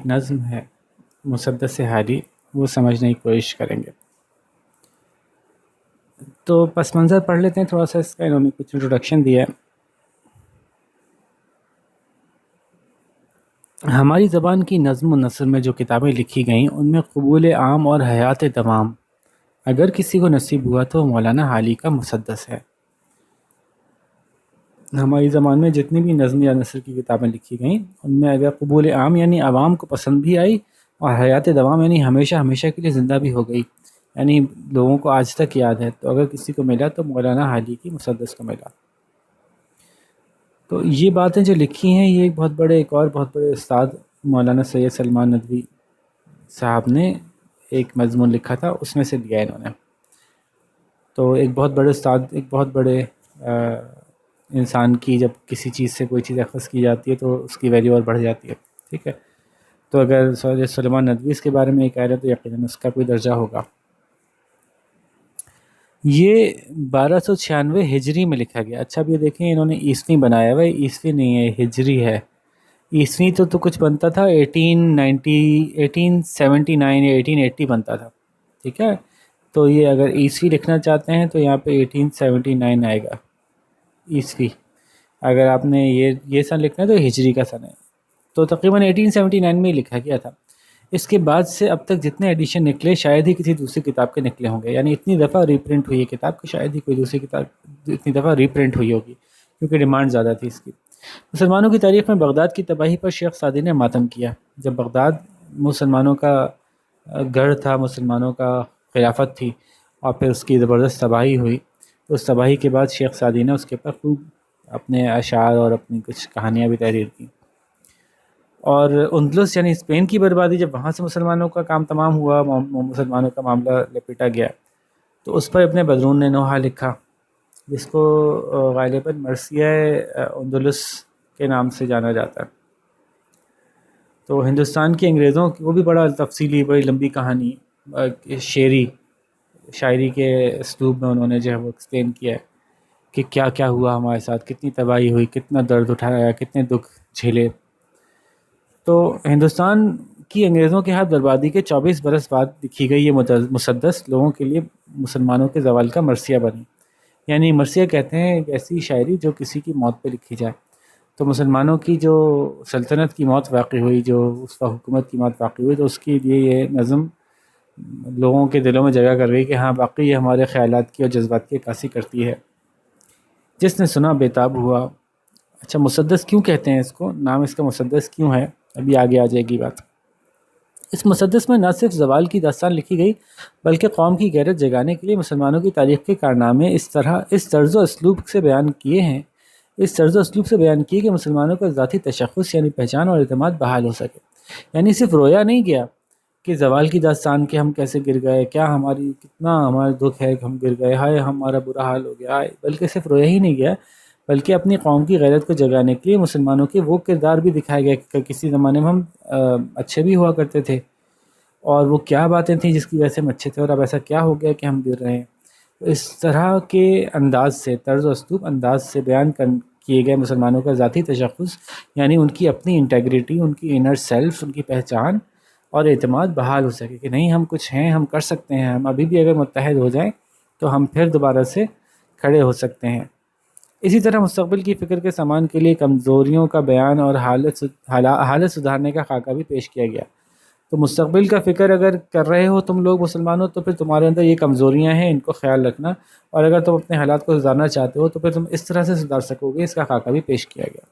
نظم ہے مسدس حالی، وہ سمجھنے کی کوشش کریں گے۔ تو پس منظر پڑھ لیتے ہیں تھوڑا سا اس کا، انہوں نے کچھ انٹروڈکشن دیا ہے۔ ہماری زبان کی نظم و نثر میں جو کتابیں لکھی گئیں ان میں قبول عام اور حیات دوام اگر کسی کو نصیب ہوا تو مولانا حالی کا مسدس ہے۔ ہماری زبان میں جتنی بھی نظم یا نثر کی کتابیں لکھی گئیں ان میں اگر قبول عام یعنی عوام کو پسند بھی آئی، اور حیات دوام یعنی ہمیشہ ہمیشہ کے لیے زندہ بھی ہو گئی، یعنی لوگوں کو آج تک یاد ہے، تو اگر کسی کو ملا تو مولانا حالی کی مسدس کو ملا۔ تو یہ باتیں جو لکھی ہیں یہ ایک اور بہت بڑے استاد مولانا سید سلمان ندوی صاحب نے ایک مضمون لکھا تھا، اس میں سے لیا انہوں نے۔ تو ایک بہت بڑے استاد، ایک بہت بڑے انسان کی جب کسی چیز سے کوئی چیز اخذ کی جاتی ہے تو اس کی ویلیو اور بڑھ جاتی ہے، ٹھیک ہے۔ تو اگر سید سلمان ندوی اس کے بارے میں یہ کہہ رہے تو یقیناً اس کا کوئی درجہ ہوگا۔ یہ 1296 ہجری میں لکھا گیا۔ اچھا اب یہ دیکھیں انہوں نے عیسوی بنایا ہوا ہے، عیسوی نہیں ہے، ہجری ہے۔ عیسوی تو کچھ بنتا تھا 1879 یا 1880 بنتا تھا، ٹھیک ہے۔ تو یہ اگر عیسوی لکھنا چاہتے ہیں تو یہاں پہ 1879 آئے گا عیسوی۔ اگر آپ نے یہ سن لکھنا ہے تو ہجری کا سن ہے، تو تقریباً 1879 میں ہی لکھا گیا تھا۔ اس کے بعد سے اب تک جتنے ایڈیشن نکلے شاید ہی کسی دوسری کتاب کے نکلے ہوں گے، یعنی اتنی دفعہ ری پرنٹ ہوئی ہے کتاب کہ شاید ہی کوئی دوسری کتاب اتنی دفعہ ری پرنٹ ہوئی ہوگی، کیونکہ ڈیمانڈ زیادہ تھی اس کی۔ مسلمانوں کی تاریخ میں بغداد کی تباہی پر شیخ سعدی نے ماتم کیا۔ جب بغداد مسلمانوں کا گڑھ تھا، مسلمانوں کا خلافت تھی، اور پھر اس کی زبردست تباہی ہوئی، تو اس تباہی کے بعد شیخ سعدی نے اس کے اوپر خوب اپنے اشعار اور اپنی کچھ کہانیاں بھی تحریر کیں۔ اور اندلس یعنی اسپین کی بربادی، جب وہاں سے مسلمانوں کا کام تمام ہوا، مسلمانوں کا معاملہ لپٹا گیا، تو اس پر ابن بدرون نے نوحہ لکھا، جس کو غالباً مرثیہ اندلس کے نام سے جانا جاتا ہے۔ تو ہندوستان کے انگریزوں کی وہ بھی بڑا تفصیلی، بڑی لمبی کہانی، شاعری کے اسلوب میں انہوں نے جو ہے وہ ایکسپلین کیا ہے کہ کیا کیا ہوا ہمارے ساتھ، کتنی تباہی ہوئی، کتنا درد اٹھایا، کتنے دکھ جھیلے۔ تو ہندوستان کی انگریزوں کے ہاتھ بربادی کے 24 برس بعد لکھی گئی یہ مسدس لوگوں کے لیے مسلمانوں کے زوال کا مرثیہ بنی۔ یعنی مرثیہ کہتے ہیں ایک ایسی شاعری جو کسی کی موت پہ لکھی جائے۔ تو مسلمانوں کی جو سلطنت کی موت واقع ہوئی، جو اس کا حکومت کی موت واقع ہوئی، تو اس کے لیے یہ نظم لوگوں کے دلوں میں جگہ کر گئی کہ ہاں باقی یہ ہمارے خیالات کی اور جذبات کی عکاسی کرتی ہے۔ جس نے سنا بےتاب ہوا۔ اچھا مسدس کیوں کہتے ہیں اس کو، نام اس کا مسدس کیوں ہے، ابھی آگے آ جائے گی بات۔ اس مسدس میں نہ صرف زوال کی داستان لکھی گئی بلکہ قوم کی غیرت جگانے کے لیے مسلمانوں کی تاریخ کے کارنامے اس طرز و اسلوب سے بیان کیے کہ مسلمانوں کا ذاتی تشخص یعنی پہچان اور اعتماد بحال ہو سکے۔ یعنی صرف رویا نہیں گیا کہ زوال کی داستان کہ ہم کیسے گر گئے، کتنا ہمارا دکھ ہے کہ ہم گر گئے، ہائے ہمارا برا حال ہو گیا، بلکہ صرف رویا ہی نہیں گیا بلکہ اپنی قوم کی غیرت کو جگانے کے لیے مسلمانوں کے وہ کردار بھی دکھائے گئے کہ کسی زمانے میں ہم اچھے بھی ہوا کرتے تھے، اور وہ کیا باتیں تھیں جس کی وجہ سے ہم اچھے تھے، اور اب ایسا کیا ہو گیا کہ ہم گر رہے ہیں۔ اس طرح کے انداز سے، طرز و اسلوب انداز سے بیان کیے گئے مسلمانوں کا ذاتی تشخص، یعنی ان کی اپنی انٹیگریٹی، ان کی انر سیلف، ان کی پہچان اور اعتماد بحال ہو سکے کہ نہیں ہم کچھ ہیں، ہم کر سکتے ہیں، ہم ابھی بھی اگر متحد ہو جائیں تو ہم پھر دوبارہ سے کھڑے ہو سکتے ہیں۔ اسی طرح مستقبل کی فکر کے سامان کے لیے کمزوریوں کا بیان اور حالت سدھارنے کا خاکہ بھی پیش کیا گیا۔ تو مستقبل کا فکر اگر کر رہے ہو تم لوگ مسلمانوں تو پھر تمہارے اندر یہ کمزوریاں ہیں، ان کو خیال رکھنا، اور اگر تم اپنے حالات کو سدھارنا چاہتے ہو تو پھر تم اس طرح سے سدھار سکو گے، اس کا خاکہ بھی پیش کیا گیا۔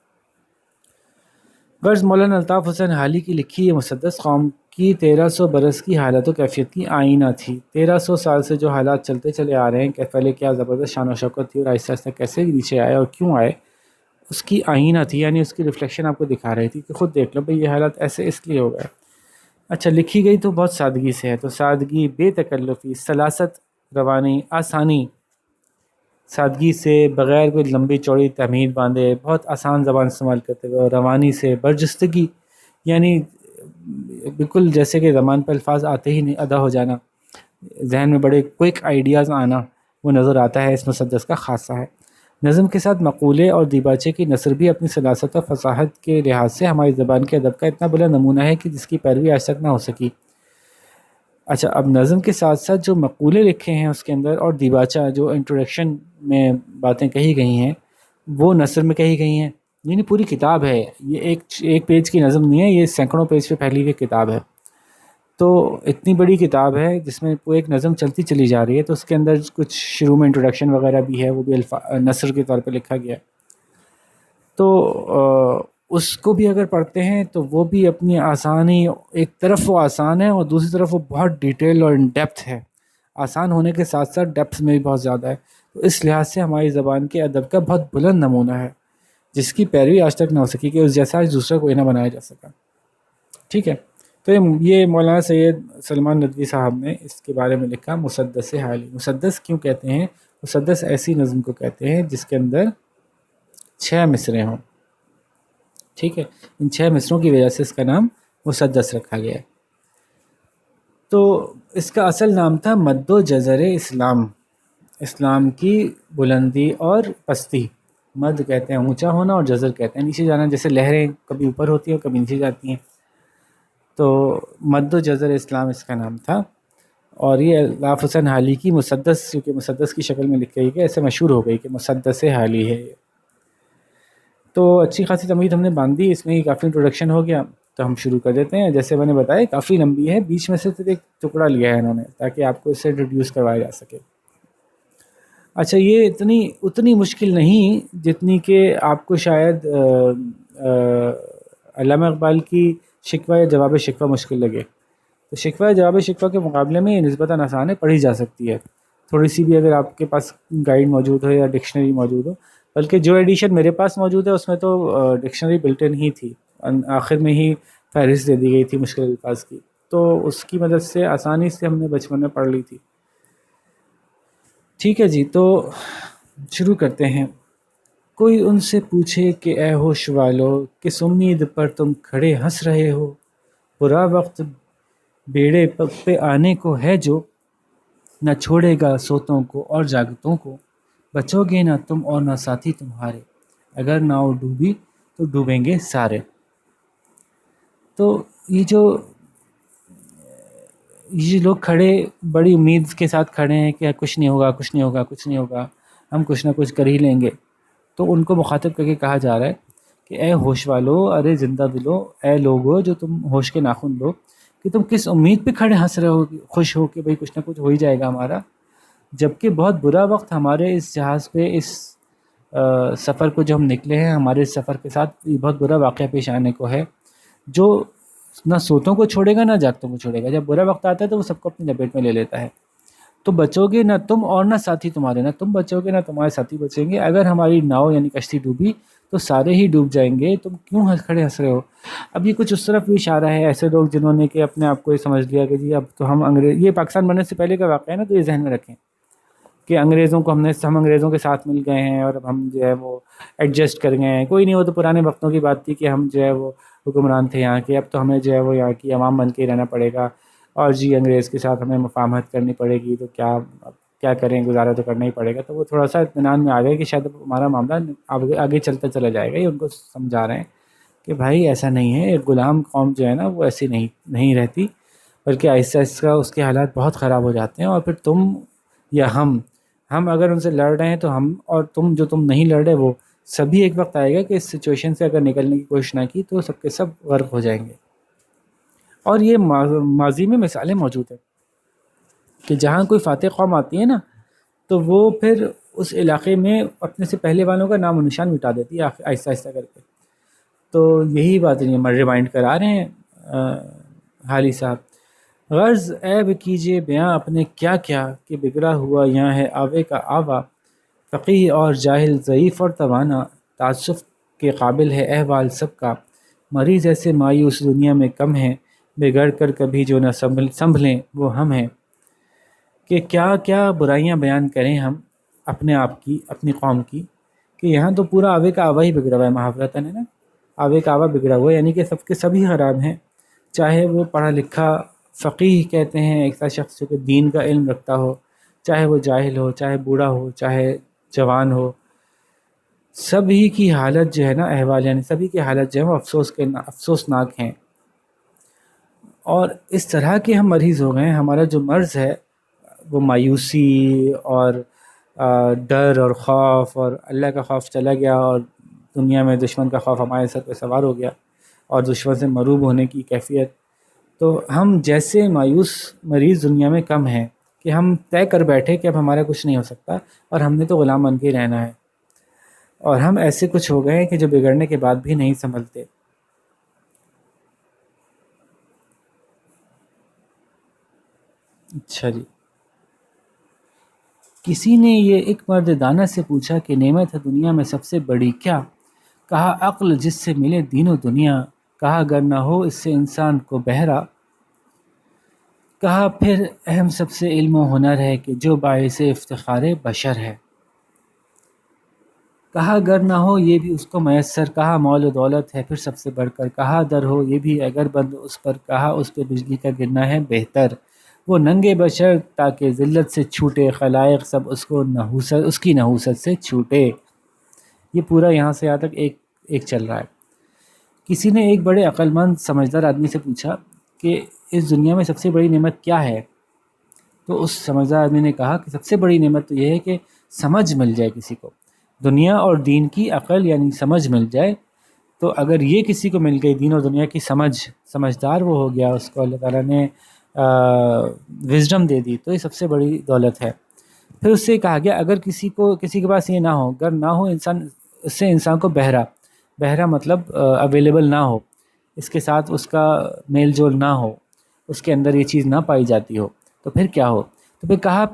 غرض مولانا الطاف حسین حالی کی لکھی یہ مسدس قوم کی 1300 برس کی حالت و کیفیت کی آئینہ تھی۔ 1300 سال سے جو حالات چلتے چلے آ رہے ہیں کہ پہلے کیا زبردست شان و شوکت تھی اور آہستہ آہستہ کیسے نیچے آئے اور کیوں آئے، اس کی آئینہ تھی، یعنی اس کی ریفلیکشن آپ کو دکھا رہی تھی کہ خود دیکھ لو بھئی یہ حالات ایسے اس لیے ہو گئے۔ اچھا لکھی گئی تو بہت سادگی سے ہے، تو سادگی، بے تکلفی، سلاست، روانی، آسانی، سادگی سے، بغیر کوئی لمبی چوڑی تمہید باندھے، بہت آسان زبان استعمال کرتے ہوئے، اور روانی سے، برجستگی، یعنی بالکل جیسے کہ زبان پہ الفاظ آتے ہی نہیں ادا ہو جانا، ذہن میں بڑے کوئک آئیڈیاز آنا، وہ نظر آتا ہے اس مسدس کا خاصہ ہے۔ نظم کے ساتھ مقولے اور دیباچے کی نثر بھی اپنی سلاست و فصاحت کے لحاظ سے ہماری زبان کے ادب کا اتنا بلند نمونہ ہے کہ جس کی پیروی آج تک نہ ہو سکی۔ اچھا، اب نظم کے ساتھ ساتھ جو مقولے لکھے ہیں اس کے اندر، اور دیباچہ جو انٹروڈکشن میں باتیں کہی گئی ہیں وہ نثر میں کہی گئی ہیں، یعنی پوری کتاب ہے یہ، ایک پیج کی نظم نہیں ہے، یہ سینکڑوں پیج پہ پھیلی ہوئی کتاب ہے۔ تو اتنی بڑی کتاب ہے جس میں وہ ایک نظم چلتی چلی جا رہی ہے، تو اس کے اندر کچھ شروع میں انٹروڈکشن وغیرہ بھی ہے، وہ بھی نثر کے طور پہ لکھا گیا ہے۔ تو اس کو بھی اگر پڑھتے ہیں تو وہ بھی اپنی آسانی، ایک طرف وہ آسان ہے اور دوسری طرف وہ بہت ڈیٹیل اور ان ڈیپتھ ہے، آسان ہونے کے ساتھ ساتھ ڈیپتھ میں بھی بہت زیادہ ہے۔ تو اس لحاظ سے ہماری زبان کے ادب کا بہت بلند نمونہ ہے، جس کی پیروی آج تک نہ ہو سکی، کہ اس جیسا آج دوسرا کوئی نہ بنایا جا سکا۔ ٹھیک ہے، تو یہ مولانا سید سلمان ندوی صاحب نے اس کے بارے میں لکھا، مسدس حالی۔ مسدس کیوں کہتے ہیں؟ مسدس ایسی نظم کو کہتے ہیں جس کے اندر 6 مصرے ہوں۔ ٹھیک ہے، ان 6 مصروں کی وجہ سے اس کا نام مسدس رکھا گیا ہے۔ تو اس کا اصل نام تھا مد و جزر اسلام، اسلام کی بلندی اور پستی۔ مد کہتے ہیں اونچا ہونا، اور جزر کہتے ہیں نیچے جانا، جیسے لہریں کبھی اوپر ہوتی ہیں اور کبھی نیچے جاتی ہیں۔ تو مد و جزر اسلام اس کا نام تھا، اور یہ الطاف حسین حالی کی مسدس، کیونکہ مسدس کی شکل میں لکھ گئی کہ ایسے مشہور ہو گئی کہ مسدس حالی ہے۔ تو اچھی خاصی تمہید ہم نے باندھ دی، اس میں ہی کافی انٹروڈکشن ہو گیا، تو ہم شروع کر دیتے ہیں۔ جیسے میں نے بتایا کافی لمبی ہے، بیچ میں سے صرف ایک ٹکڑا لیا ہے انہوں نے تاکہ آپ کو اس سے انٹروڈیوس کروایا جا سکے۔ اچھا، یہ اتنی مشکل نہیں جتنی کہ آپ کو شاید علامہ اقبال کی شکوہ یا جواب شکوہ مشکل لگے۔ تو شکوہ یا جواب شکوہ کے مقابلے میں یہ نسبتاً آسان ہے، پڑھی جا سکتی ہے تھوڑی سی بھی، اگر آپ کے پاس گائیڈ موجود ہو یا ڈکشنری موجود ہو۔ بلکہ جو ایڈیشن میرے پاس موجود ہے اس میں تو ڈکشنری بلٹن ہی تھی، آخر میں ہی فہرست دے دی گئی تھی مشکل الفاظ کی، تو اس کی مدد سے آسانی سے ہم نے بچپن میں پڑھ لی تھی۔ ٹھیک ہے جی، تو شروع کرتے ہیں۔ کوئی ان سے پوچھے کہ اے ہوش والو، کس امید پر تم کھڑے ہنس رہے ہو؟ برا وقت بیڑے پہ آنے کو ہے جو، نہ چھوڑے گا سوتوں کو اور جاگتوں کو۔ بچو گے نہ تم اور نہ ساتھی تمہارے، اگر ناؤ ڈوبی تو ڈوبیں گے سارے۔ تو یہ لوگ کھڑے بڑی امید کے ساتھ کھڑے ہیں کہ کچھ نہیں ہوگا، کچھ نہیں ہوگا، کچھ نہیں ہوگا، ہم کچھ نہ کچھ کر ہی لیں گے۔ تو ان کو مخاطب کر کے کہا جا رہا ہے کہ اے ہوش والو، ارے زندہ دلو، اے لوگو جو تم ہوش کے ناخن لو، کہ تم کس امید پہ کھڑے ہنس رہے ہو، خوش ہو کہ بھئی کچھ نہ کچھ ہو ہی جائے گا ہمارا، جبکہ بہت برا وقت ہمارے اس جہاز پہ، اس سفر کو جو ہم نکلے ہیں، ہمارے اس سفر کے ساتھ یہ بہت برا واقعہ پیش آنے کو ہے، جو نہ سوتوں کو چھوڑے گا نہ جاگتوں کو چھوڑے گا۔ جب برا وقت آتا ہے تو وہ سب کو اپنی لپیٹ میں لے لیتا ہے۔ تو بچو گے نہ تم اور نہ ساتھی تمہارے، نہ تم بچو گے نہ تمہارے ساتھی بچیں گے، اگر ہماری ناؤ یعنی کشتی ڈوبی تو سارے ہی ڈوب جائیں گے، تم کیوں کھڑے ہنس رہے ہو؟ اب یہ کچھ اس طرف بھی اشارہ ہے، ایسے لوگ جنہوں نے کہ اپنے آپ کو یہ سمجھ لیا کہ جی اب تو ہم انگریز، یہ پاکستان بننے سے پہلے کا واقعہ ہے نا، تو یہ ذہن میں رکھیں کہ انگریزوں کو ہم انگریزوں کے ساتھ مل گئے ہیں اور اب ہم جو ہے وہ ایڈجسٹ کر گئے ہیں۔ کوئی نہیں، وہ تو پرانے وقتوں کی بات تھی کہ ہم جو ہے وہ حکمران تھے یہاں کے، اب تو ہمیں جو ہے وہ یہاں کی عوام بن کے ہی رہنا پڑے گا، اور جی انگریز کے ساتھ ہمیں مفاہمت کرنی پڑے گی، تو کیا کریں، گزارا تو کرنا ہی پڑے گا۔ تو وہ تھوڑا سا اطمینان میں آ گئے کہ شاید ہمارا معاملہ آگے چلتا چلا جائے گا۔ یہ ان کو سمجھا رہے ہیں کہ بھائی ایسا نہیں ہے، ایک غلام قوم جو ہے نا وہ ایسی نہیں رہتی، بلکہ آہستہ آہستہ اس کے حالات بہت خراب ہو جاتے ہیں، اور پھر تم یا ہم اگر ان سے لڑ رہے ہیں تو ہم، اور تم نہیں لڑ رہے، وہ سبھی ایک وقت آئے گا کہ اس سچویشن سے اگر نکلنے کی کوشش نہ کی تو سب کے سب غرق ہو جائیں گے۔ اور یہ ماضی میں مثالیں موجود ہیں کہ جہاں کوئی فاتح قوم آتی ہے نا، تو وہ پھر اس علاقے میں اپنے سے پہلے والوں کا نام و نشان مٹا دیتی ہے آہستہ آہستہ کر کے۔ تو یہی بات ریمائنڈ کرا رہے ہیں حالی صاحب۔ غرض عیب کیجئے بیاں اپنے کیا کہ بگڑا ہوا یہاں ہے آوے کا آوا، فقیہ اور جاہل، ضعیف اور توانا، تعسف کے قابل ہے احوال سب کا، مریض ایسے مایوس دنیا میں کم ہیں، بگڑ کر کبھی جو نہ سنبھلیں وہ ہم ہیں۔ کہ کیا برائیاں بیان کریں ہم اپنے آپ کی، اپنی قوم کی، کہ یہاں تو پورا آوے کا آوا ہی بگڑا ہوا ہے، محاورتاً ہے نا، آوے کا آوا بگڑا ہوا ہے، یعنی کہ سب کے سبھی خراب ہیں، چاہے وہ پڑھا لکھا فقیہ کہتے ہیں ایسا شخص جو کہ دین کا علم رکھتا ہو، چاہے وہ جاہل ہو، چاہے بوڑھا ہو، چاہے جوان ہو، سبھی کی حالت جو ہے نا، احوال یعنی سبھی کی حالت جو ہے وہ افسوسناک ہیں، اور اس طرح کے ہم مریض ہو گئے ہیں، ہمارا جو مرض ہے وہ مایوسی اور ڈر اور خوف، اور اللہ کا خوف چلا گیا، اور دنیا میں دشمن کا خوف ہمارے سر پہ سوار ہو گیا، اور دشمن سے مروب ہونے کی کیفیت. تو ہم جیسے مایوس مریض دنیا میں کم ہیں کہ ہم طے کر بیٹھے کہ اب ہمارا کچھ نہیں ہو سکتا، اور ہم نے تو غلام بن کے رہنا ہے، اور ہم ایسے کچھ ہو گئے ہیں کہ جو بگڑنے کے بعد بھی نہیں سنبھلتے. اچھا جی. کسی نے یہ ایک مرد دانہ سے پوچھا کہ نعمت ہے دنیا میں سب سے بڑی کیا؟ کہا عقل جس سے ملے دین و دنیا. کہا اگر نہ ہو اس سے انسان کو بہرا. کہا پھر اہم سب سے علم و ہنر ہے کہ جو باعث افتخار بشر ہے. کہا اگر نہ ہو یہ بھی اس کو میسر. کہا مال و دولت ہے پھر سب سے بڑھ کر. کہا در ہو یہ بھی اگر بند اس پر. کہا اس پہ بجلی کا گرنا ہے بہتر. وہ ننگے بشر تاکہ ذلت سے چھوٹے. خلائق سب اس کی نحوست سے چھوٹے. یہ پورا یہاں سے یہاں تک ایک چل رہا ہے. کسی نے ایک بڑے عقل مند سمجھدار آدمی سے پوچھا کہ اس دنیا میں سب سے بڑی نعمت کیا ہے؟ تو اس سمجھدار آدمی نے کہا کہ سب سے بڑی نعمت تو یہ ہے کہ سمجھ مل جائے کسی کو. دنیا اور دین کی عقل یعنی سمجھ مل جائے. تو اگر یہ کسی کو مل گئی دین اور دنیا کی سمجھدار وہ ہو گیا، اس کو اللہ تعالیٰ نے وزڈم دے دی، تو یہ سب سے بڑی دولت ہے. پھر اس سے کہا گیا اگر کسی کے پاس یہ نہ ہو، اگر نہ ہو اس سے انسان کو بہرا مطلب اویلیبل نہ ہو، اس کے ساتھ اس کا میل جول نہ ہو، اس کے اندر یہ چیز نہ پائی جاتی ہو، تو پھر کیا ہو؟ تو پھر کہا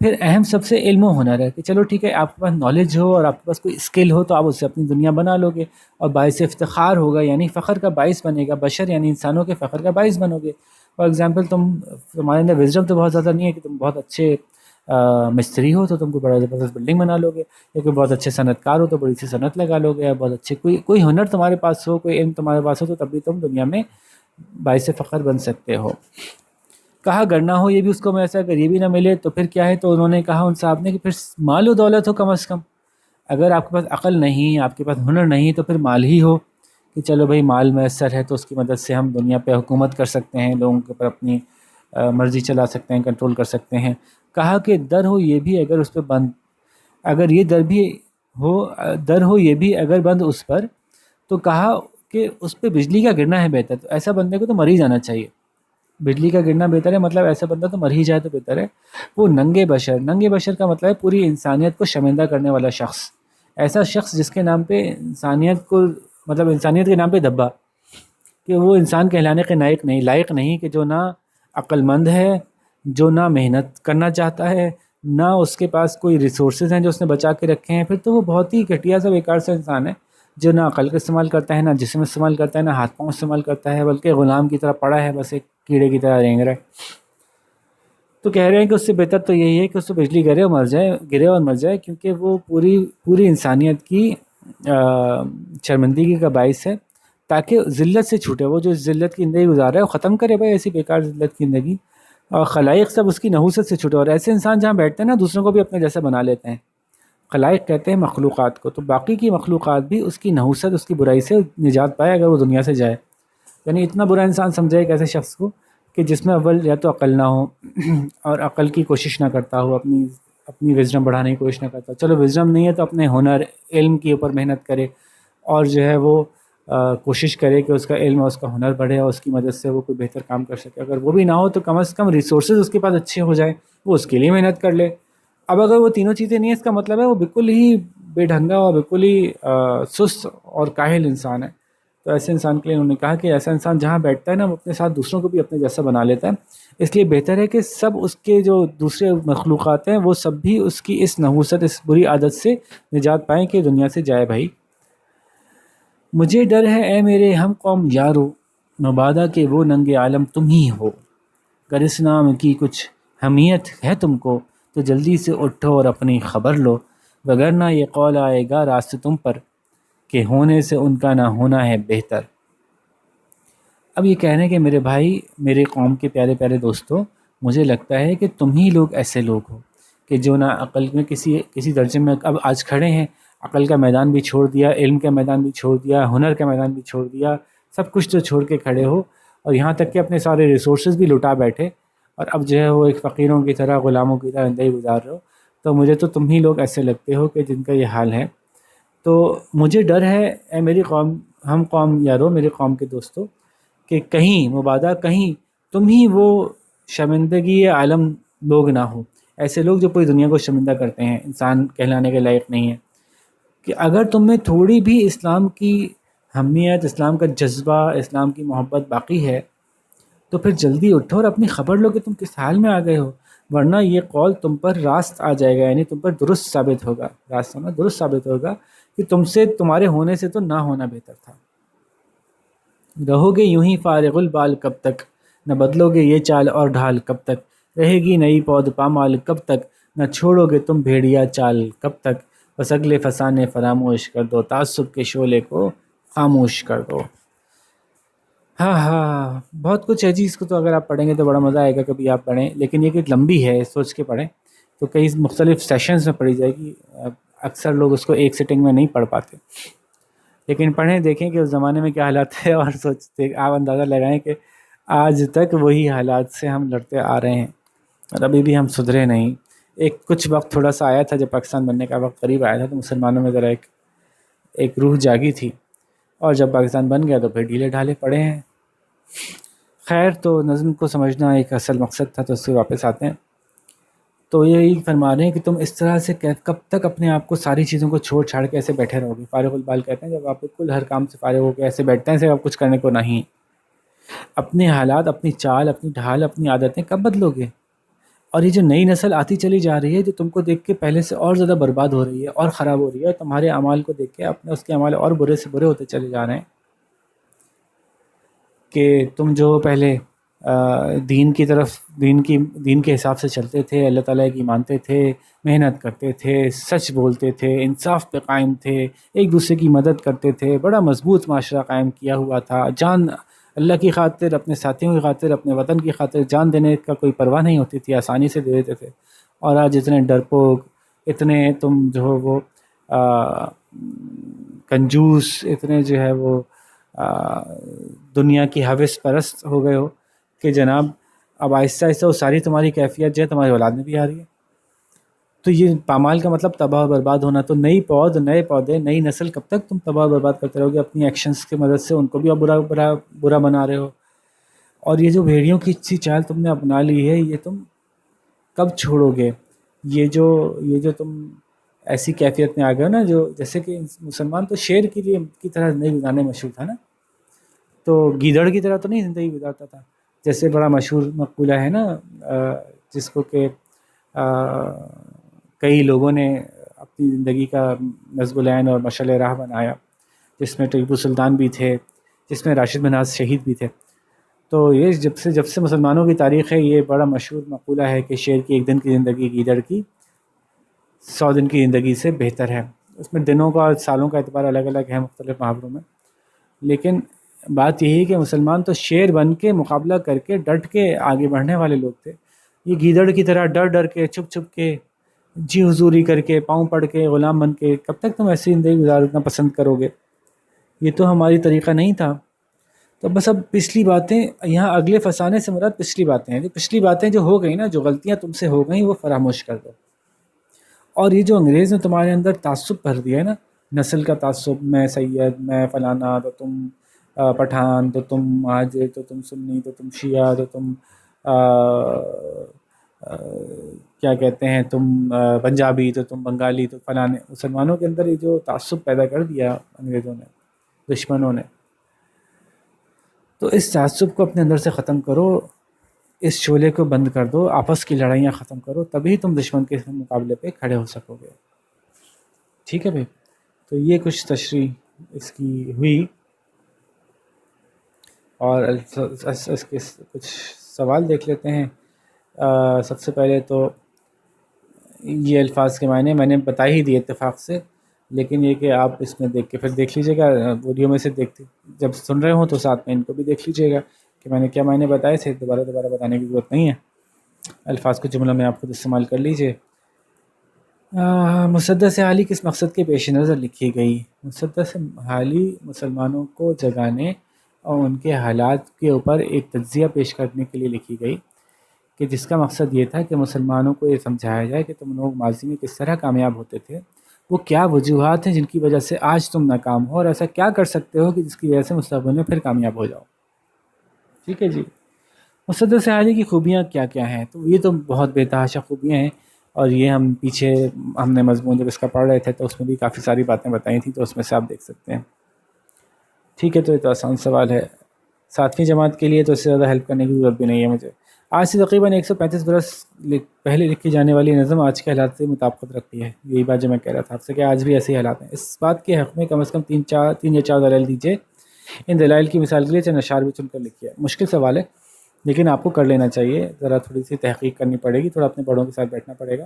پھر اہم سب سے علم و ہنر ہے کہ چلو ٹھیک ہے، آپ کے پاس نالج ہو اور آپ کے پاس کوئی اسکل ہو تو آپ اس سے اپنی دنیا بنا لو گے، اور باعث افتخار ہوگا یعنی فخر کا باعث بنے گا. بشر یعنی انسانوں کے فخر کا باعث بنو گے. فار ایگزامپل تمہارے اندر وزڈم تو بہت زیادہ نہیں ہے کہ تم بہت اچھے مستری ہو تو تم کو بڑا زبردست بلڈنگ بنا لو گے، یا کوئی بہت اچھے صنعت کار ہو تو بڑی سی صنعت لگا لو گے، یا بہت اچھے کوئی ہنر تمہارے پاس ہو، کوئی علم تمہارے پاس ہو، تو تب بھی تم دنیا میں باعث فخر بن سکتے ہو. کہا اگر نہ ہو یہ بھی اس کو میسر. اگر یہ بھی نہ ملے تو پھر کیا ہے؟ تو انہوں نے کہا ان صاحب نے کہ پھر مال و دولت ہو کم از کم. اگر آپ کے پاس عقل نہیں، آپ کے پاس ہنر نہیں، تو پھر مال ہی ہو کہ چلو بھائی مال میسر ہے تو اس کی مدد سے ہم دنیا پہ حکومت کر سکتے ہیں، لوگوں کے اوپر اپنی مرضی چلا سکتے ہیں، کنٹرول کر سکتے ہیں. کہا کہ در ہو یہ بھی اگر اس پہ بند، اگر یہ در ہو یہ بھی اگر بند اس پر. تو کہا کہ اس پہ بجلی کا گرنا ہے بہتر. تو ایسا بندے کو تو مر ہی جانا چاہیے. بجلی کا گرنا بہتر ہے مطلب ایسا بندہ تو مر ہی جائے تو بہتر ہے. وہ ننگے بشر کا مطلب ہے پوری انسانیت کو شرمندہ کرنے والا شخص. ایسا شخص جس کے نام پہ انسانیت کے نام پہ دھبا، کہ وہ انسان کہلانے کے لائق نہیں، کہ جو نہ عقل مند ہے، جو نہ محنت کرنا چاہتا ہے، نہ اس کے پاس کوئی ریسورسز ہیں جو اس نے بچا کے رکھے ہیں. پھر تو وہ بہت ہی گھٹیا سا بیکار سا انسان ہے، جو نہ عقل کا استعمال کرتا ہے، نہ جسم استعمال کرتا ہے، نہ ہاتھ پاؤں استعمال کرتا ہے، بلکہ غلام کی طرح پڑا ہے، بس ایک کیڑے کی طرح رینگ رہا ہے. تو کہہ رہے ہیں کہ اس سے بہتر تو یہی ہے کہ اس کو بجلی گرے اور مر جائے، کیونکہ وہ پوری انسانیت کی شرمندگی کا باعث ہے، تاکہ ذلت سے چھوٹے. وہ جو ذلت کی زندگی گزار رہا ہے وہ ختم کرے بھائی ایسی بیکار ذلت کی زندگی، اور خلائق سب اس کی نحوست سے چھوٹے. اور ایسے انسان جہاں بیٹھتے ہیں نا دوسروں کو بھی اپنے جیسا بنا لیتے ہیں. خلائق کہتے ہیں مخلوقات کو، تو باقی کی مخلوقات بھی اس کی نحوست، اس کی برائی سے نجات پائے اگر وہ دنیا سے جائے. یعنی اتنا برا انسان سمجھے ایک ایسے شخص کو کہ جس میں اول یا تو عقل نہ ہو، اور عقل کی کوشش نہ کرتا ہو، اپنی وزڈم بڑھانے کی کوشش نہ کرتا. چلو وزڈم نہیں ہے تو اپنے ہنر علم کے اوپر محنت کرے، اور جو ہے وہ کوشش کرے کہ اس کا علم اور اس کا ہنر بڑھے، اور اس کی مدد سے وہ کوئی بہتر کام کر سکے. اگر وہ بھی نہ ہو تو کم از کم ریسورسز اس کے پاس اچھے ہو جائیں، وہ اس کے لیے محنت کر لے. اب اگر وہ تینوں چیزیں نہیں ہیں، اس کا مطلب ہے وہ بالکل ہی بے ڈھنگا اور بالکل ہی سست اور کاہل انسان ہے. تو ایسے انسان کے لیے انہوں نے کہا کہ ایسا انسان جہاں بیٹھتا ہے نا وہ اپنے ساتھ دوسروں کو بھی اپنے جیسا بنا لیتا ہے. اس لیے بہتر ہے کہ سب اس کے جو دوسرے مخلوقات ہیں وہ سب بھی اس کی اس نحوست، اس بری عادت سے نجات پائیں کہ دنیا سے جائے. بھائی مجھے ڈر ہے اے میرے ہم قوم یارو، مبادا کہ وہ ننگ عالم تم ہی ہو. گر اس نام کی کچھ حمیت ہے تم کو تو جلدی سے اٹھو اور اپنی خبر لو، وگرنہ یہ قول آئے گا راست تم پر کہ ہونے سے ان کا نہ ہونا ہے بہتر. اب یہ کہہ رہے ہیں کہ میرے بھائی، میرے قوم کے پیارے پیارے دوستوں، مجھے لگتا ہے کہ تم ہی لوگ ایسے لوگ ہو کہ جو نہ عقل میں کسی درجے میں اب آج کھڑے ہیں. عقل کا میدان بھی چھوڑ دیا، علم کا میدان بھی چھوڑ دیا، ہنر کا میدان بھی چھوڑ دیا، سب کچھ تو چھوڑ کے کھڑے ہو، اور یہاں تک کہ اپنے سارے ریسورسز بھی لٹا بیٹھے، اور اب جو ہے وہ ایک فقیروں کی طرح، غلاموں کی طرح زندگی گزار رہے ہو۔ تو مجھے تو تم ہی لوگ ایسے لگتے ہو کہ جن کا یہ حال ہے۔ تو مجھے ڈر ہے اے میری قوم، ہم قوم یارو، میری قوم کے دوستو، کہ کہیں مبادا کہیں تم ہی وہ شرمندگی عالم لوگ نہ ہو، ایسے لوگ جو پوری دنیا کو شرمندہ کرتے ہیں، انسان کہلانے کے لائق نہیں ہے، کہ اگر تم میں تھوڑی بھی اسلام کی حمیت، اسلام کا جذبہ، اسلام کی محبت باقی ہے، تو پھر جلدی اٹھو اور اپنی خبر لو کہ تم کس حال میں آ گئے ہو، ورنہ یہ قول تم پر راست آ جائے گا، یعنی تم پر درست ثابت ہوگا، راست ہونا درست ثابت ہوگا، کہ تم سے، تمہارے ہونے سے تو نہ ہونا بہتر تھا۔ رہو گے یوں ہی فارغ البال کب تک، نہ بدلو گے یہ چال اور ڈھال کب تک، رہے گی نئی پود پامال کب تک، نہ چھوڑو گے تم بھیڑیا چال کب تک، بس اگلے فسانے فراموش کر دو، تعصب کے شعلے کو خاموش کر دو۔ ہاں ہاں، بہت کچھ ہے جی، اس کو تو اگر آپ پڑھیں گے تو بڑا مزہ آئے گا، کبھی آپ پڑھیں، لیکن یہ کہ لمبی ہے، سوچ کے پڑھیں، تو کئی مختلف سیشنز میں پڑھی جائے گی، اکثر لوگ اس کو ایک سٹنگ میں نہیں پڑھ پاتے، لیکن پڑھیں، دیکھیں کہ اس زمانے میں کیا حالات تھے، اور سوچتے آپ اندازہ لگائیں کہ آج تک وہی حالات سے ہم لڑتے آ رہے ہیں، اور ابھی بھی ہم سدھرے نہیں۔ ایک کچھ وقت تھوڑا سا آیا تھا، جب پاکستان بننے کا وقت قریب آیا تھا، تو مسلمانوں میں ذرا ایک روح جاگی تھی، اور جب پاکستان بن گیا تو پھر ڈھیلے ڈھالے پڑے ہیں۔ خیر، تو نظم کو سمجھنا ایک اصل مقصد تھا، تو اس سے واپس آتے ہیں۔ تو یہی فرما رہے ہیں کہ تم اس طرح سے کب تک اپنے آپ کو ساری چیزوں کو چھوڑ چھاڑ کے ایسے بیٹھے رہو گے؟ فارغ البال کہتے ہیں جب آپ بالکل ہر کام سے فارغ ہو کے ایسے بیٹھتے ہیں، ایسے آپ کچھ کرنے کو نہیں، اپنے حالات، اپنی چال، اپنی ڈھال، اپنی عادتیں کب بدلو گے؟ اور یہ جو نئی نسل آتی چلی جا رہی ہے، جو تم کو دیکھ کے پہلے سے اور زیادہ برباد ہو رہی ہے اور خراب ہو رہی ہے، تمہارے اعمال کو دیکھ کے اپنے اس کے اعمال اور برے سے برے ہوتے چلے جا رہے ہیں، کہ تم جو پہلے دین کی طرف، دین کے حساب سے چلتے تھے، اللہ تعالیٰ کی مانتے تھے، محنت کرتے تھے، سچ بولتے تھے، انصاف پہ قائم تھے، ایک دوسرے کی مدد کرتے تھے، بڑا مضبوط معاشرہ قائم کیا ہوا تھا، جان اللہ کی خاطر، اپنے ساتھیوں کی خاطر، اپنے وطن کی خاطر جان دینے کا کوئی پرواہ نہیں ہوتی تھی، آسانی سے دے دیتے تھے، اور آج اتنے ڈرپوک، اتنے تم جو ہو وہ کنجوس، اتنے جو ہے وہ دنیا کی حوث پرست ہو گئے ہو، کہ جناب اب آہستہ آہستہ وہ ساری تمہاری کیفیت جو ہے تمہاری اولاد میں بھی آ رہی ہے۔ تو یہ پامال کا مطلب تباہ و برباد ہونا، تو نئی پود، نئے پودے، نئی نسل کب تک تم تباہ و برباد کرتے رہو گے؟ اپنی ایکشنز کی مدد سے ان کو بھی اب برا بنا رہے ہو، اور یہ جو بھیڑیوں کی سی چال تم نے اپنا لی ہے، یہ تم کب چھوڑو گے؟ یہ جو تم ایسی کیفیت میں آ گئے ہو نا، جو جیسے کہ مسلمان تو شیر کے لیے کی طرح زندگی گزارنے مشہور تھا نا، تو گیدڑ کی طرح تو نہیں زندگی گزارتا تھا، جیسے بڑا مشہور مقولہ ہے نا، جس کو کہ کئی لوگوں نے اپنی زندگی کا نصب العین اور مشعل راہ بنایا، جس میں ٹیپو سلطان بھی تھے، جس میں راشد مناز شہید بھی تھے۔ تو یہ جب سے مسلمانوں کی تاریخ ہے، یہ بڑا مشہور مقولہ ہے کہ شیر کی ایک دن کی زندگی گیدڑ کی 100 دن کی زندگی سے بہتر ہے۔ اس میں دنوں کا اور سالوں کا اعتبار الگ الگ ہے مختلف محاوروں میں، لیکن بات یہی ہے کہ مسلمان تو شیر بن کے مقابلہ کر کے ڈٹ کے آگے بڑھنے والے لوگ تھے، یہ گیدڑ کی طرح ڈر ڈر کے، چھپ چھپ کے، جی حضوری کر کے، پاؤں پڑ کے، غلام بن کے کب تک تم ایسی زندگی گزارنا پسند کرو گے؟ یہ تو ہماری طریقہ نہیں تھا۔ تو بس اب پچھلی باتیں، یہاں اگلے فسانے سے مراد پچھلی باتیں ہیں، پچھلی باتیں جو ہو گئیں نا، جو غلطیاں تم سے ہو گئیں، وہ فراموش کر دو۔ اور یہ جو انگریز نے تمہارے اندر تعصب بھر دیا ہے نا، نسل کا تعصب، میں سید، میں فلانا، تو تم پٹھان، تو تم مہاجر، تو تم سنی، تو تم شیعہ، تو تم کیا کہتے ہیں، تم پنجابی، تو تم بنگالی، تو فلانے، مسلمانوں کے اندر یہ جو تعصب پیدا کر دیا انگریزوں نے، دشمنوں نے، تو اس تعصب کو اپنے اندر سے ختم کرو، اس شعلے کو بند کر دو، آپس کی لڑائیاں ختم کرو، تبھی تم دشمن کے مقابلے پہ کھڑے ہو سکو گے۔ ٹھیک ہے بھائی، تو یہ کچھ تشریح اس کی ہوئی، اور اس کے کچھ سوال دیکھ لیتے ہیں۔ سب سے پہلے تو یہ الفاظ کے معنی میں نے بتا ہی دیے اتفاق سے، لیکن یہ کہ آپ اس میں دیکھ کے پھر دیکھ لیجیے گا، ویڈیو میں سے دیکھتے جب سن رہے ہوں تو ساتھ میں ان کو بھی دیکھ لیجیے گا کہ میں نے کیا معنی بتائے تھے، دوبارہ بتانے کی ضرورت نہیں ہے، الفاظ کو جملوں میں آپ خود استعمال کر لیجیے۔ مسدس حالی کس مقصد کے پیش نظر لکھی گئی؟ مسدس حالی مسلمانوں کو جگانے اور ان کے حالات کے اوپر ایک تجزیہ پیش کرنے کے لیے لکھی گئی، کہ جس کا مقصد یہ تھا کہ مسلمانوں کو یہ سمجھایا جائے کہ تم لوگ ماضی میں کس طرح کامیاب ہوتے تھے، وہ کیا وجوہات ہیں جن کی وجہ سے آج تم ناکام ہو، اور ایسا کیا کر سکتے ہو کہ جس کی وجہ سے مستقبل میں پھر کامیاب ہو جاؤ۔ ٹھیک ہے جی۔ مسدس حالی کی خوبیاں کیا کیا ہیں؟ تو یہ تو بہت بے تحاشا خوبیاں ہیں، اور یہ ہم پیچھے ہم نے مضمون جب اس کا پڑھ رہے تھے تو اس میں بھی کافی ساری باتیں بتائی تھیں، تو اس میں سے آپ دیکھ سکتے ہیں۔ ٹھیک ہے، تو یہ تو آسان سوال ہے، 7ویں جماعت کے لیے تو اس سے زیادہ ہیلپ کرنے کی ضرورت بھی نہیں ہے مجھے۔ آج سے تقریباً 135 برس پہلے لکھی جانے والی نظم آج کے حالات سے مطابقت رکھتی ہے، یہی بات جو میں کہہ رہا تھا آپ سے کہ آج بھی ایسے ہی حالات ہیں۔ اس بات کے حق میں کم از کم تین یا چار دلائل دیجیے۔ ان دلائل کی مثال کے لیے چند اشعار بھی چن کر لکھیے۔ مشکل سوال ہے لیکن آپ کو کر لینا چاہیے، ذرا تھوڑی سی تحقیق کرنی پڑے گی، تھوڑا اپنے بڑوں کے ساتھ بیٹھنا پڑے گا،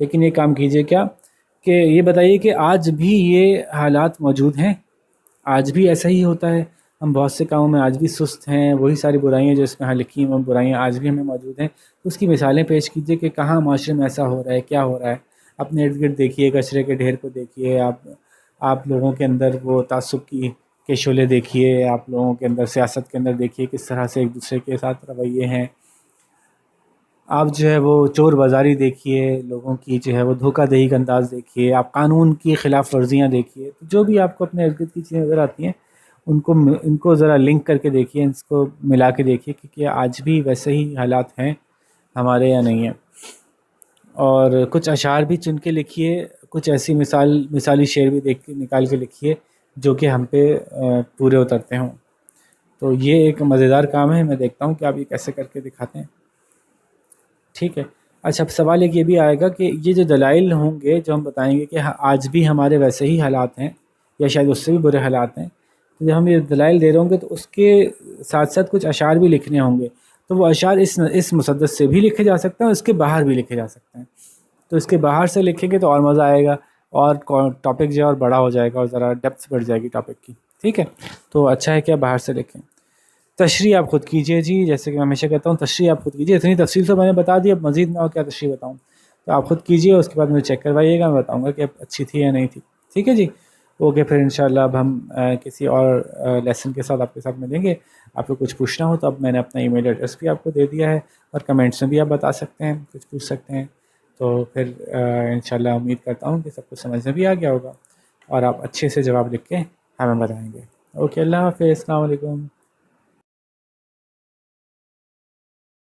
لیکن یہ کام کیجیے کیا کہ یہ بتائیے کہ آج بھی یہ حالات موجود ہیں، آج بھی ایسا ہی ہوتا ہے، ہم بہت سے کاموں میں آج بھی سست ہیں، وہی ساری برائیاں جو اس میں لکھی ہیں وہ برائیاں آج بھی ہمیں موجود ہیں، تو اس کی مثالیں پیش کیجیے کہ کہاں معاشرے میں ایسا ہو رہا ہے، کیا ہو رہا ہے۔ اپنے ارد گرد دیکھیے، کچرے کے ڈھیر کو دیکھیے، آپ لوگوں کے اندر وہ تعصب کے شعلے دیکھیے، آپ لوگوں کے اندر سیاست کے اندر دیکھیے کس طرح سے ایک دوسرے کے ساتھ رویے ہیں، آپ جو ہے وہ چور بازاری دیکھیے، لوگوں کی جو ہے وہ دھوکہ دہی کا انداز دیکھیے، آپ قانون کی خلاف ورزیاں دیکھیے، جو بھی آپ کو اپنے ارد گرد کی چیزیں نظر آتی ہیں ان کو ذرا لنک کر کے دیکھیے، اس کو ملا کے دیکھیے کہ کیا آج بھی ویسے ہی حالات ہیں ہمارے یا نہیں ہیں۔ اور کچھ اشعار بھی چن کے لکھیے، کچھ ایسی مثالی شعر بھی دیکھ کے نکال کے لکھیے جو کہ ہم پہ پورے اترتے ہوں۔ تو یہ ایک مزیدار کام ہے، میں دیکھتا ہوں کہ آپ یہ کیسے کر کے دکھاتے ہیں۔ ٹھیک ہے، اچھا سوال ایک یہ بھی آئے گا کہ یہ جو دلائل ہوں گے جو ہم بتائیں گے کہ آج بھی ہمارے ویسے ہی حالات ہیں یا شاید اس سے بھی برے حالات ہیں، تو جب ہم یہ دلائل دے رہے ہوں گے تو اس کے ساتھ ساتھ کچھ اشعار بھی لکھنے ہوں گے، تو وہ اشعار اس مسدس سے بھی لکھے جا سکتے ہیں اور اس کے باہر بھی لکھے جا سکتے ہیں۔ تو اس کے باہر سے لکھیں گے تو اور مزہ آئے گا، اور ٹاپک جو ہے اور بڑا ہو جائے گا اور ذرا ڈیپتھ بڑھ جائے گی ٹاپک کی۔ ٹھیک ہے، تو اچھا ہے کہ آپ باہر سے لکھیں۔ تشریح آپ خود کیجیے جی، جیسے کہ میں ہمیشہ کہتا ہوں تشریح آپ خود کیجیے، اتنی تفصیل سے میں نے بتا دی، اب مزید میں اور کیا تشریح بتاؤں، تو آپ خود کیجیے، اس کے بعد مجھے چیک کروائیے گا، میں بتاؤں گا کہ اب اچھی تھی یا نہیں تھی۔ ٹھیک ہے جی، اوکے، پھر انشاءاللہ اب ہم کسی اور لیسن کے ساتھ آپ کے ساتھ ملیں گے۔ آپ کو کچھ پوچھنا ہو تو اب میں نے اپنا ای میل ایڈریس بھی آپ کو دے دیا ہے، اور کمنٹس میں بھی آپ بتا سکتے ہیں، کچھ پوچھ سکتے ہیں، تو پھر انشاءاللہ امید کرتا ہوں کہ سب کچھ سمجھ میں بھی آ گیا ہوگا، اور آپ اچھے سے جواب لکھ کے ہمیں بتائیں گے۔ اوکے، اللہ حافظ، السلام علیکم۔